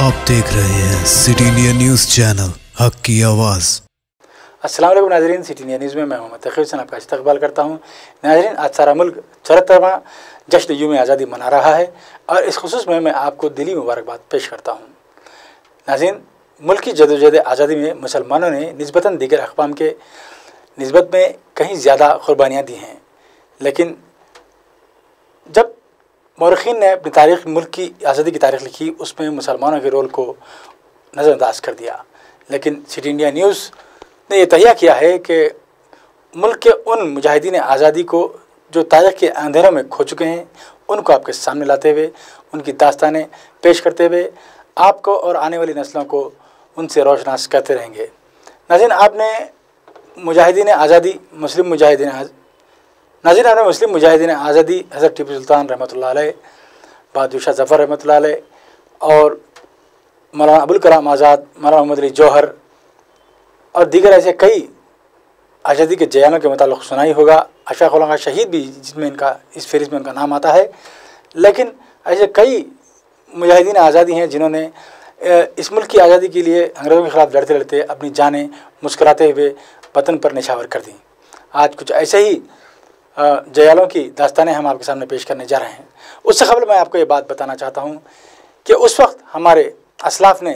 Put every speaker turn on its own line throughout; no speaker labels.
आप देख रहे हैं सिटी इंडिया न्यूज़ चैनल, हक की आवाज़।
अस्सलाम वालेकुम नाज़रीन, सिटी इंडिया न्यूज़ में मैं मोहम्मद तक़ी हुसैन आपका इस्तकबाल करता हूँ। नाज़रीन, आज सारा मुल्क 74वां जश्न यौम आज़ादी मना रहा है और इस खुसूस में मैं आपको दिली मुबारकबाद पेश करता हूँ। नाज़रीन, मुल्क की जदोजहद आज़ादी में मुसलमानों ने निस्बतन दीगर अक़वाम के निस्बत में कहीं ज़्यादा क़ुरबानियाँ दी हैं, लेकिन जब मौरख़ीन ने अपनी तारीख़, मुल्क की आज़ादी की तारीख़ लिखी, उसमें मुसलमानों के रोल को नज़रअंदाज कर दिया। लेकिन सिटी इंडिया न्यूज़ ने यह तहिया किया है कि मुल्क के उन मुजाहिदीन आज़ादी को जो तारीख़ के अंधेरों में खो चुके हैं, उनको आपके सामने लाते हुए, उनकी दास्तानें पेश करते हुए आपको और आने वाली नस्लों को उनसे रोशनास करते रहेंगे। नाज़रीन, आपने मुजाहिदीन आज़ादी, मुस्लिम मुजाहिदीन आज़ादी हज़रत टीपू सुल्तान रहमतुल्लाह अलैह, बहादुर शाह ज़फ़र रहमतुल्लाह अलैह और मौलाना अबुल कलाम आज़ाद, मौलाना मोहम्मद अली जौहर और दीगर ऐसे कई आज़ादी के जयानों के मुताल्लिक़ सुनाई होगा। अशफ़ाक़ उल ख़ां शहीद भी जिसमें इनका इस फ़हरिस्त में उनका नाम आता है। लेकिन ऐसे कई मुजाहिदीन आज़ादी हैं जिन्होंने इस मुल्क की आज़ादी के लिए अंग्रेज़ों के ख़िलाफ़ लड़ते लड़ते अपनी जानें मुस्कुराते हुए वतन पर निछावर कर दी। आज कुछ ऐसे ही जयालों की दास्तानें हम आपके सामने पेश करने जा रहे हैं। उससे कबल मैं आपको ये बात बताना चाहता हूँ कि उस वक्त हमारे असलाफ़ ने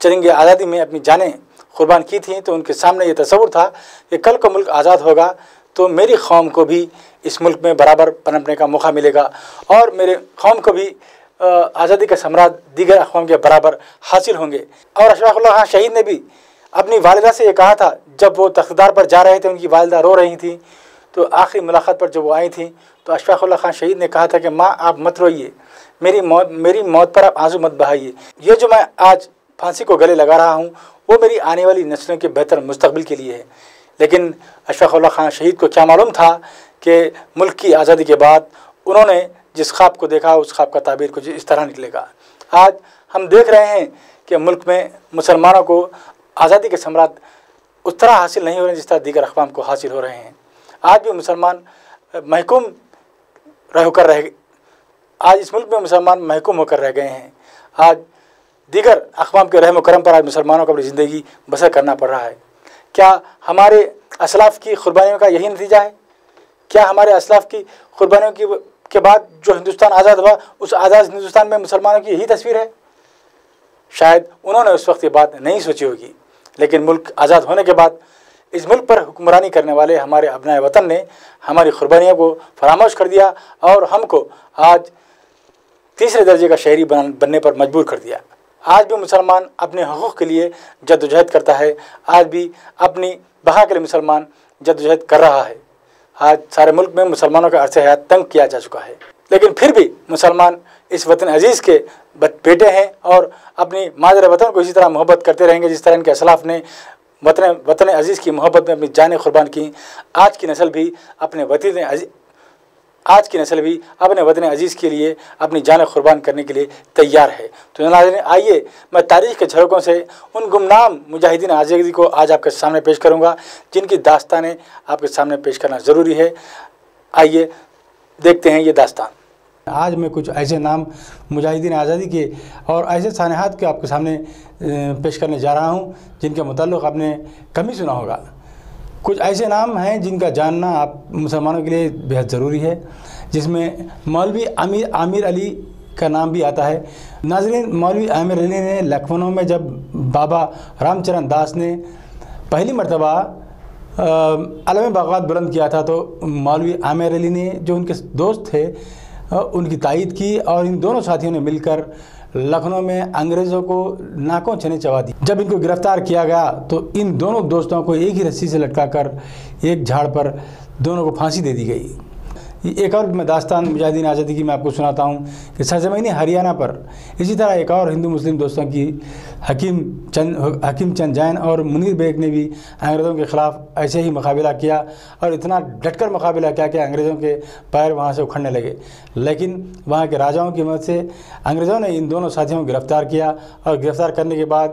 जंग आज़ादी में अपनी जानें क़ुरबान की थी, तो उनके सामने ये तसव्वुर था कि कल को मुल्क आज़ाद होगा तो मेरी कौम को भी इस मुल्क में बराबर पनपने का मौका मिलेगा और मेरे कौम को भी आज़ादी का सम्राट दीगर अक़वाम के बराबर हासिल होंगे। और अशफ़ाक़ उल ख़ां शहीद ने भी अपनी वालिदा से ये कहा था, जब वो तख्तदार पर जा रहे थे, उनकी वालिदा रो रही थी, तो आखिरी मुलाकात पर जब वो आई थी तो अशफ़ाक़ उल ख़ां शहीद ने कहा था कि माँ, आप मत रोइए, मेरी मौत पर आप आंसू मत बहाइए। ये जो मैं आज फांसी को गले लगा रहा हूँ वो मेरी आने वाली नस्लों के बेहतर मुस्तक़बिल के लिए है। लेकिन अशफ़ाक़ उल ख़ां शहीद को क्या मालूम था कि मुल्क की आज़ादी के बाद उन्होंने जिस ख्वाब को देखा, उस ख्वाब का ताबीर कुछ इस तरह निकलेगा। आज हम देख रहे हैं कि मुल्क में मुसलमानों को आज़ादी के सम्राट उस तरह हासिल नहीं हो रहे जिस तरह दीगर अक़वाम को हासिल हो रहे हैं। आज भी मुसलमान महकूम आज इस मुल्क में मुसलमान महकूम होकर रह गए हैं। आज दीगर अक़वाम के रहम करम पर आज मुसलमानों को अपनी ज़िंदगी बसर करना पड़ रहा है। क्या हमारे असलाफ़ की क़ुरबानियों का यही नतीजा है? क्या हमारे असलाफ़ की क़ुरबानियों के बाद जो हिंदुस्तान आज़ाद हुआ, उस आज़ाद हिंदुस्तान में मुसलमानों की यही तस्वीर है? शायद उन्होंने उस वक्त ये बात नहीं सोची होगी, लेकिन मुल्क आज़ाद होने के बाद इस मुल्क पर हुक्मरानी करने वाले हमारे अपनाए वतन ने हमारी क़ुरबानियों को फरामोश कर दिया और हमको आज तीसरे दर्जे का शहरी बनने पर मजबूर कर दिया। आज भी मुसलमान अपने हक़ूक़ के लिए जद्दोजहद करता है। आज भी अपनी बका के लिए मुसलमान जद्दोजहद कर रहा है। आज सारे मुल्क में मुसलमानों का अरसे हयात तंग किया जा चुका है, लेकिन फिर भी मुसलमान इस वतन अज़ीज़ के बेटे हैं और अपनी मादर वतन को इसी तरह मोहब्बत करते रहेंगे जिस तरह इनके असलाफ़ ने वतन अज़ीज़ की मोहब्बत में अपनी जानें क़ुरबान की। आज की नस्ल भी अपने वतन अज़ीज़ के लिए अपनी जानें क़ुरबान करने के लिए तैयार है। तो नाज़रीन, आइए मैं तारीख़ के झरोकों से उन गुमनाम मुजाहिदीन आज़ादी को आज आपके सामने पेश करूँगा जिनकी दास्तानें आपके सामने पेश करना ज़रूरी है। आइए देखते हैं ये दास्तान। आज मैं कुछ ऐसे नाम मुजाहिदीन आज़ादी के और ऐसे सानहात के आपके सामने पेश करने जा रहा हूँ जिनके मुताल्लिक़ आपने कम ही सुना होगा। कुछ ऐसे नाम हैं जिनका जानना आप मुसलमानों के लिए बेहद ज़रूरी है, जिसमें मौलवी आमिर अली का नाम भी आता है। नाज़रीन, मौलवी आमिर अली ने लखनऊ में जब बाबा रामचरण दास ने पहली मरतबा अलम बग़ावत बुलंद किया था, तो मौलवी आमिर अली ने जो उनके दोस्त थे उनकी तायीद की और इन दोनों साथियों ने मिलकर लखनऊ में अंग्रेज़ों को नाकों चने चबा दी। जब इनको गिरफ़्तार किया गया तो इन दोनों दोस्तों को एक ही रस्सी से लटकाकर एक झाड़ पर दोनों को फांसी दे दी गई। एक और मैं दास्तान मुजाहिदीन आज़ादी की मैं आपको सुनाता हूँ कि सरज़मीन हरियाणा पर इसी तरह एक और हिंदू मुस्लिम दोस्तों की حکیم چند جین اور منیر بیگ نے بھی انگریزوں کے خلاف ایسے ہی مقابلہ کیا اور اتنا ڈٹ کر مقابلہ کیا کہ انگریزوں کے پیر وہاں سے اکھڑنے لگے، لیکن وہاں کے راجاؤں کی مدد سے انگریزوں نے ان دونوں ساتھیوں کو گرفتار کیا، اور گرفتار کرنے کے بعد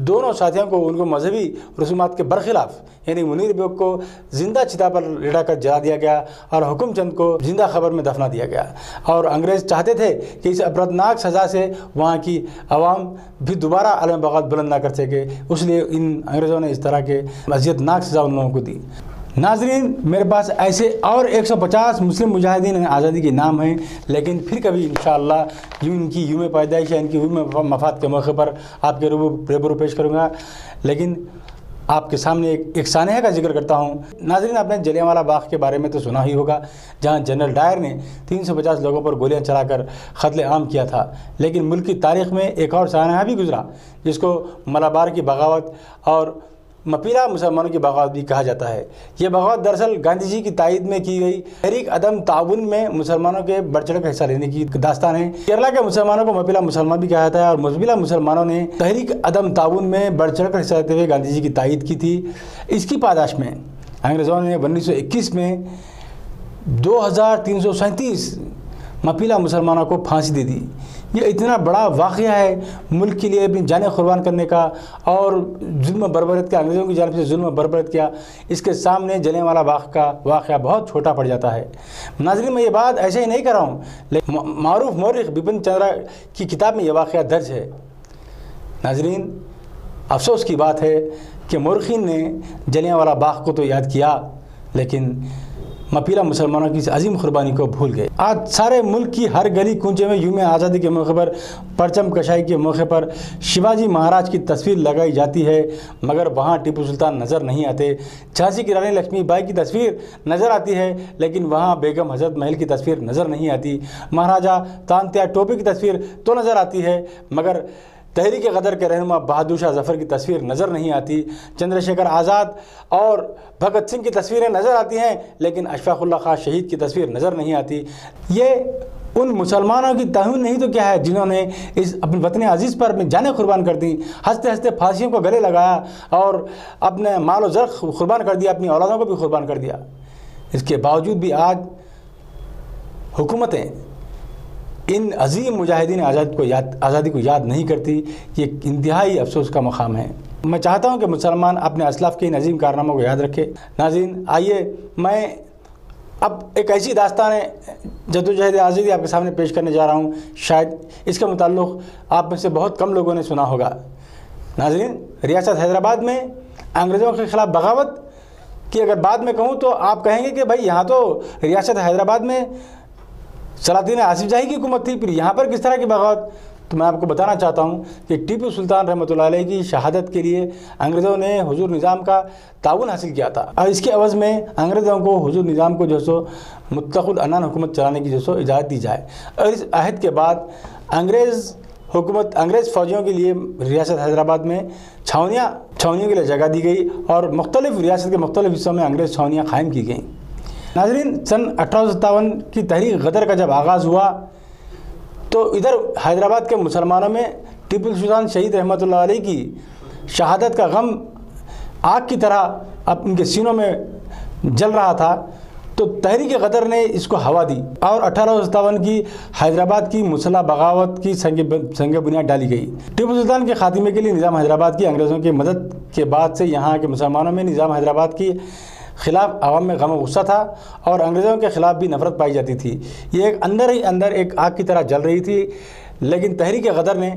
دونوں ساتھیوں کو ان کو مذہبی رسومات کے برخلاف، یعنی منیر بیگ کو زندہ چتا پر لٹا کر جلا دیا گیا اور حکم چند کو زندہ قبر میں دفنا دیا گیا، اور انگریز چاہتے تھے کہ اس عبرتناک سزا سے وہاں کی عوام بھی دوبارہ علم بغاوت بلند نہ کر سکے، اس لیے ان انگریزوں نے اس طرح کے اذیت ناک سزا ان لوگوں کو دی۔ ناظرین، میرے پاس ایسے اور 150 مسلم مجاہدین آزادی کے نام ہیں، لیکن پھر کبھی انشاءاللہ ان کی یوم پیدائش یا ان کی یوم مفاد کے موقع پر آپ کے روبرو پیش کروں گا، لیکن آپ کے سامنے ایک سانحہ کا ذکر کرتا ہوں۔ ناظرین، آپ نے جلیانوالہ باغ کے بارے میں تو سنا ہی ہوگا، جہاں جنرل ڈائر نے 350 لوگوں پر گولیاں چلا کر قتل عام کیا تھا، لیکن ملک کی تاریخ میں ایک اور سانحہ بھی گزرا جس کو ملابار کی بغاوت اور مپیلا مسلمانوں کی بغاوت بھی کہا جاتا ہے۔ یہ بغاوت دراصل گاندھی جی کی تائید میں کی گئی تحریک عدم تعاون میں مسلمانوں کے بڑھ چڑھ کر حصہ لینے کی داستان ہے۔ کیرلا کے مسلمانوں کو مپیلا مسلمان بھی کہا جاتا ہے، اور مزبیلا مسلمانوں نے تحریک عدم تعاون میں بڑھ چڑھ کر حصہ لیتے ہوئے گاندھی جی کی تائید کی تھی۔ اس کی پاداش میں انگریزوں نے 1921 میں 2337 مپیلا مسلمانوں کو پھانسی دے دی۔ یہ اتنا بڑا واقعہ ہے ملک کے لیے اپنی جانیں قربان کرنے کا، اور ظلم و بربریت کا، انگریزوں کی جانب سے ظلم و بربریت کیا، اس کے سامنے جلیانوالہ باغ کا واقعہ بہت چھوٹا پڑ جاتا ہے۔ ناظرین، میں یہ بات ایسے ہی نہیں کر رہا ہوں، لیکن معروف مورخ بپن چندرا کی کتاب میں یہ واقعہ درج ہے۔ ناظرین، افسوس کی بات ہے کہ مورخین نے جلیانوالہ باغ کو تو یاد کیا، لیکن مپیلا مسلمانوں کی اس عظیم قربانی کو بھول گئے۔ آج سارے ملک کی ہر گلی کوچے میں یوم آزادی کے موقع پر، پرچم کشائی کے موقع پر شیواجی مہاراج کی تصویر لگائی جاتی ہے، مگر وہاں ٹیپو سلطان نظر نہیں آتے۔ جھانسی کی رانی لکشمی بائی کی تصویر نظر آتی ہے، لیکن وہاں بیگم حضرت محل کی تصویر نظر نہیں آتی۔ مہاراجہ تانتیا ٹوپے کی تصویر تو نظر آتی ہے، مگر تحریک غدر کے رہنما بہادر شاہ ظفر کی تصویر نظر نہیں آتی۔ چندر شیکھر آزاد اور بھگت سنگھ کی تصویریں نظر آتی ہیں، لیکن اشفاق اللہ خان شہید کی تصویر نظر نہیں آتی۔ یہ ان مسلمانوں کی توہین نہیں تو کیا ہے جنہوں نے اس اپنے وطن عزیز پر اپنی جانیں قربان کر دیں، ہنستے ہنستے پھانسیوں کو گلے لگایا اور اپنے مال و زر قربان کر دیا، اپنی اولادوں کو بھی قربان کر دیا۔ اس کے باوجود بھی آج حکومتیں ان عظیم مجاہدین آزادی کو یاد نہیں کرتی۔ یہ انتہائی افسوس کا مقام ہے۔ میں چاہتا ہوں کہ مسلمان اپنے اسلاف کے ان عظیم کارناموں کو یاد رکھے۔ ناظرین، آئیے میں اب ایک ایسی داستان جدوجہد آزادی آپ کے سامنے پیش کرنے جا رہا ہوں، شاید اس کا متعلق آپ میں سے بہت کم لوگوں نے سنا ہوگا۔ ناظرین، ریاست حیدرآباد میں انگریزوں کے خلاف بغاوت کی اگر بعد میں کہوں تو آپ کہیں گے کہ بھائی یہاں تو ریاست حیدرآباد میں سلاطین آصف جاہی کی حکومت تھی، پھر یہاں پر کس طرح کی بغاوت؟ تو میں آپ کو بتانا چاہتا ہوں کہ ٹیپو سلطان رحمۃ اللہ علیہ کی شہادت کے لیے انگریزوں نے حضور نظام کا تعاون حاصل کیا تھا، اور اس کے عوض میں انگریزوں کو حضور نظام کو جو سو مطلق العنان حکومت چلانے کی جو سو اجازت دی جائے۔ اور اس عہد کے بعد انگریز فوجیوں کے لیے ریاست حیدرآباد میں چھاونیوں کے لیے جگہ دی گئی، اور مختلف ریاست کے مختلف حصوں میں انگریز چھاونیاں قائم کی گئیں۔ ناظرین، سن 1857 کی تحریک غدر کا جب آغاز ہوا تو ادھر حیدرآباد کے مسلمانوں میں ٹیپو سلطان شہید رحمۃ اللہ علیہ کی شہادت کا غم آگ کی طرح اب ان کے سینوں میں جل رہا تھا، تو تحریک غدر نے اس کو ہوا دی، اور 1857 کی حیدرآباد کی مسلح بغاوت کی سنگ بنیاد ڈالی گئی۔ ٹیپو سلطان کے خاتمے کے لیے نظام حیدرآباد کی انگریزوں کی مدد کے بعد سے یہاں کے مسلمانوں میں نظام حیدرآباد کی خلاف عوام میں غم و غصہ تھا، اور انگریزوں کے خلاف بھی نفرت پائی جاتی تھی۔ یہ ایک اندر ہی اندر ایک آگ کی طرح جل رہی تھی، لیکن تحریک غدر نے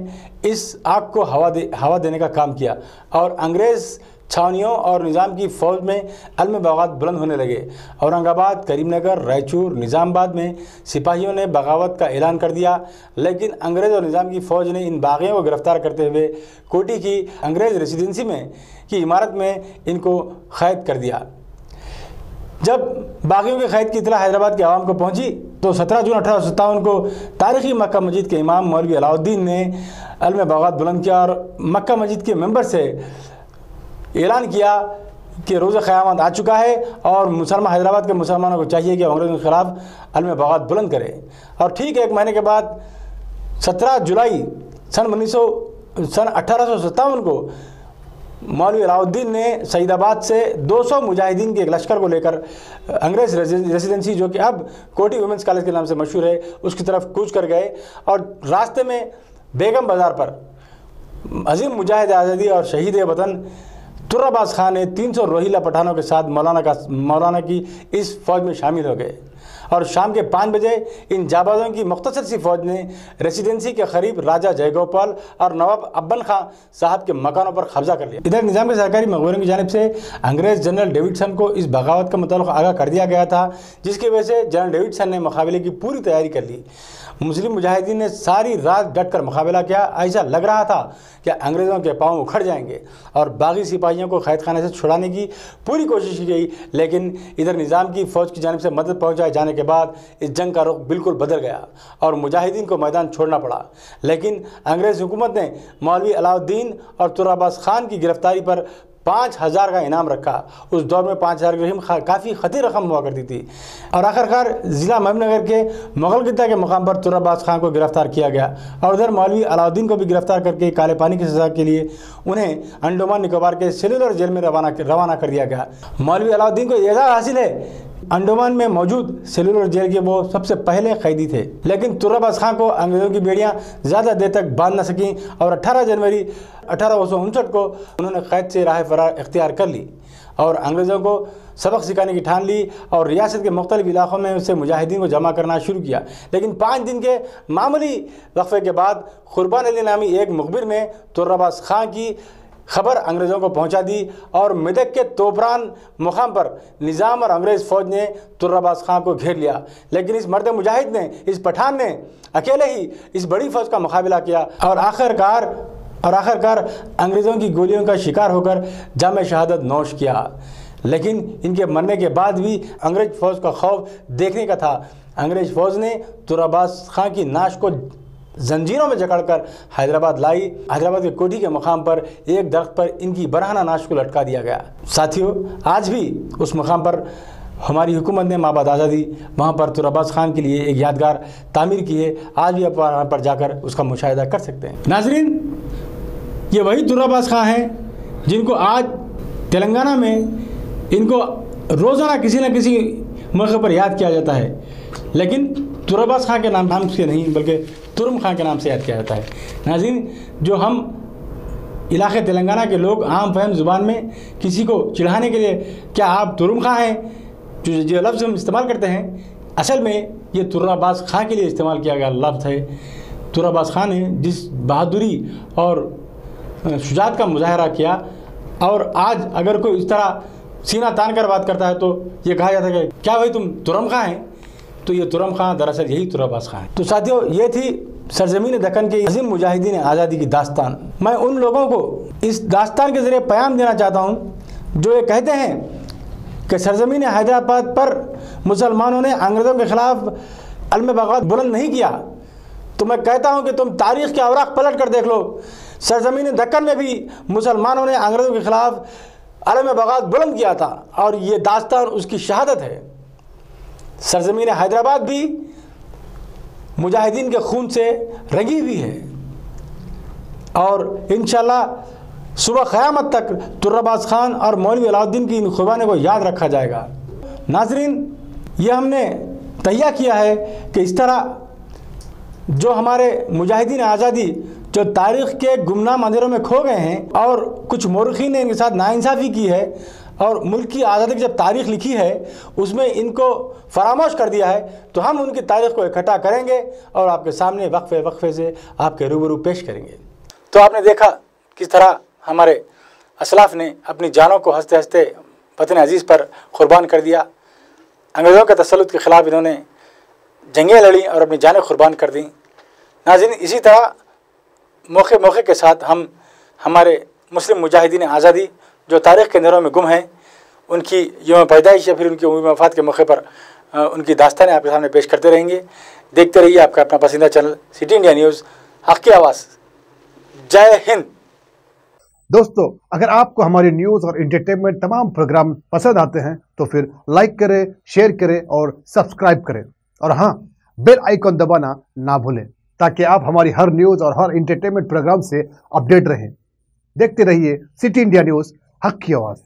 اس آگ کو ہوا دینے کا کام کیا، اور انگریز چھاونیوں اور نظام کی فوج میں علم بغاوت بلند ہونے لگے۔ اورنگ آباد، کریم نگر، رائچور، نظام آباد میں سپاہیوں نے بغاوت کا اعلان کر دیا، لیکن انگریز اور نظام کی فوج نے ان باغیوں کو گرفتار کرتے ہوئے کوٹی کی انگریز ریسیڈنسی میں کی عمارت میں ان کو قید کر دیا۔ جب باغیوں کے قید کی اطلاع حیدرآباد کے عوام کو پہنچی تو 17 جون 1857 کو تاریخی مکہ مسجد کے امام مولوی علاؤ الدین نے علم بغاوت بلند کیا، اور مکہ مسجد کے ممبر سے اعلان کیا کہ روز قیامت آ چکا ہے، اور حیدرآباد کے مسلمانوں کو چاہیے کہ انگریزوں کے خلاف علم بغاوت بلند کرے۔ اور ٹھیک ایک مہینے کے بعد 17 جولائی سن सन 1857 को मौलवी अलाउद्दीन ने सईदाबाद से 200 मुजाहिदीन के एक लश्कर को लेकर अंग्रेज़ रेजिडेंसी, जो कि अब कोटी वुमेंस कॉलेज के नाम से मशहूर है, उसकी तरफ कूच कर गए। और रास्ते में बेगम बाज़ार पर अजीम मुजाहिद आज़ादी और शहीद वतन तुर्राबाज खान ने 300 रोहिला पठानों के साथ मौलाना की इस फ़ौज में शामिल हो गए। और शाम के 5 बजे इन जाबाजों की मुख्तसर सी फ़ौज ने रेसिडेंसी के करीब राजा जयगोपाल और नवाब अब्बन खां साहब के मकानों पर कब्जा कर लिया। इधर निज़ाम के सरकारी मखबूरों की जानिब से अंग्रेज़ जनरल डेविडसन को इस बगावत का मुताल्लिक़ आगाह कर दिया गया था, जिसकी वजह से जनरल डेविडसन ने मुकाबले की पूरी तैयारी कर ली। मुस्लिम मुजाहिदीन ने सारी रात डट कर मुकाबला किया। ऐसा लग रहा था कि अंग्रेज़ों के पाँव उखड़ जाएंगे और बागी सिपाहियों को कैद खाने से छुड़ाने की पूरी कोशिश की गई, लेकिन इधर निज़ाम की फ़ौज की जानिब से मदद पहुँचाए जाने के बाद इस जंग का रुख बिल्कुल बदल गया और मुजाहिदीन को मैदान छोड़ना पड़ा। लेकिन अंग्रेज़ हुकूमत ने मौलवी अलाउद्दीन और तुर्राबाज खान की गिरफ्तारी पर 5000 का इनाम रखा। उस दौर में 5000 की रकम काफ़ी खती रकम हुआ करती थी। और आखिरकार ज़िला महबूबनगर के मुगलगिद्दा के मुकाम पर तुर्राबाज खान को गिरफ्तार किया गया और उधर मौलवी अलाउद्दीन को भी गिरफ्तार करके काले पानी की सज़ा के लिए उन्हें अंडमान निकोबार के सेलुलर जेल में रवाना कर दिया गया। मौलवी अलाउद्दीन को एजाज़ हासिल है, अंडमान में मौजूद सेलुलर जेल के वो सबसे पहले कैदी थे। लेकिन तुर्राबाज खान को अंग्रेज़ों की बेड़ियां ज़्यादा देर तक बांध न सकीं और 18 जनवरी 1859 को उन्होंने कैद से राह फरार इख्तियार कर ली और अंग्रेज़ों को सबक सिखाने की ठान ली और रियासत के मुख्तलिफ इलाक़ों में उससे मुजाहिदीन को जमा करना शुरू किया। लेकिन 5 दिन के मामूली वक्फे के बाद कुर्बान अली नामी एक मुखबिर ने तुर्राबाज खान की खबर अंग्रेज़ों को पहुंचा दी और मेदक के तोपरान मुकाम पर निज़ाम और अंग्रेज़ फ़ौज ने तुर्राबाज खान को घेर लिया। लेकिन इस मर्द मुजाहिद ने, इस पठान ने अकेले ही इस बड़ी फ़ौज का मुकाबला किया और आखिरकार अंग्रेज़ों की गोलियों का शिकार होकर जाम शहादत नोश किया। लेकिन इनके मरने के बाद भी अंग्रेज़ फ़ौज का खौफ देखने का था। अंग्रेज़ फ़ौज ने तुर्राबाज खान की नाश को जंजीरों में जकड़कर हैदराबाद लाई। हैदराबाद के कोठी के मकाम पर एक दरख्त पर इनकी बरहाना नाश को लटका दिया गया। साथियों, आज भी उस मकाम पर हमारी हुकूमत ने माबाद आज़ादी वहाँ पर तुर्राबाज खान के लिए एक यादगार तामीर की है। आज भी आप वहाँ पर जाकर उसका मुशाहिदा कर सकते हैं। नाज़रीन, ये वही तुर्राबाज खान हैं जिनको आज तेलंगाना में इनको रोज़ाना किसी न किसी मौके पर याद किया जाता है, लेकिन तुर्राबाज खान के नाम से नहीं बल्कि तुरुम खान के नाम से याद किया जाता है। नाज़रीन, जो हम इलाके तेलंगाना के लोग आम फहम ज़ुबान में किसी को चिढ़ाने के लिए क्या आप तुरुम खां हैं जो लफ्ज़ हम इस्तेमाल करते हैं, असल में ये तुर्राबाज खान के लिए इस्तेमाल किया गया लफ्ज़ है। तुर्राबाज खान ने जिस बहादुरी और शुजाअत का मुजाहरा किया और आज अगर कोई इस तरह सीना तान कर बात करता है तो ये कहा जाता है कि क्या भाई तुम तुरुम खां हैं, तो ये तुरुम खां दरअसल यही तुर्राबाज खां है। तो साथियों, ये थी सरजमीन दक्कन के अजीम मुजाहिदीन आज़ादी की दास्तान। मैं उन लोगों को इस दास्तान के ज़रिए पैगाम देना चाहता हूँ जो ये कहते हैं कि सरजमीन हैदराबाद पर मुसलमानों ने अंग्रेज़ों के ख़िलाफ़ अलम बगावत बुलंद नहीं किया। तो मैं कहता हूँ कि तुम तारीख़ के अवराक़ पलट कर देख लो, सरजमीन दक्कन में भी मुसलमानों ने अंग्रेज़ों के ख़िलाफ़ अलम बगावत बुलंद किया था और ये दास्तान उसकी शहादत है। सरजमीन हैदराबाद भी मुजाहिदीन के खून से रंगी हुई है और इंशाअल्लाह सुबह क़यामत तक तुर्राबाज खान और मौलवी अलाउद्दीन की इन क़ुर्बानी को याद रखा जाएगा। नाज़रीन, ये हमने तहिया किया है कि इस तरह जो हमारे मुजाहिदीन आज़ादी जो तारीख़ के गुमनाम अंधेरों में खो गए हैं और कुछ मौरख़ीन ने इनके साथ नाइंसाफ़ी की है और मुल्क की आज़ादी की जब तारीख़ लिखी है उसमें इनको फरामोश कर दिया है, तो हम उनकी तारीख़ को इकट्ठा करेंगे और आपके सामने वक्फे से आपके रूबरू पेश करेंगे। तो आपने देखा किस तरह हमारे असलाफ़ ने अपनी जानों को हंसते हंसते वतन अज़ीज़ पर क़ुरबान कर दिया। अंग्रेज़ों के तसल्लुत के ख़िलाफ़ इन्होंने जंगें लड़ी और अपनी जानें क़ुरबान कर दी। नाज़रीन, इसी तरह मौके के साथ हम हमारे मुस्लिम मुजाहिदीन आज़ादी जो तारीख़ के अंधेरों में गुम हैं उनकी यौम पैदाइश या फिर उनकी उम्र वफ़ात के मौके पर उनकी दास्तानें आपके सामने पेश करते रहेंगे। देखते रहिए आपका अपना पसंदीदा चैनल सिटी इंडिया न्यूज़, हक़ की आवाज़। जय हिंद।
दोस्तों, अगर आपको हमारी न्यूज़ और एंटरटेनमेंट तमाम प्रोग्राम पसंद आते हैं तो फिर लाइक करें, शेयर करें और सब्सक्राइब करें और हाँ, बेल आइकॉन दबाना ना भूलें। ताकि आप हमारी हर न्यूज़ और हर इंटरटेनमेंट प्रोग्राम से अपडेट रहें। देखते रहिए सिटी इंडिया न्यूज़, हक की आवाज़।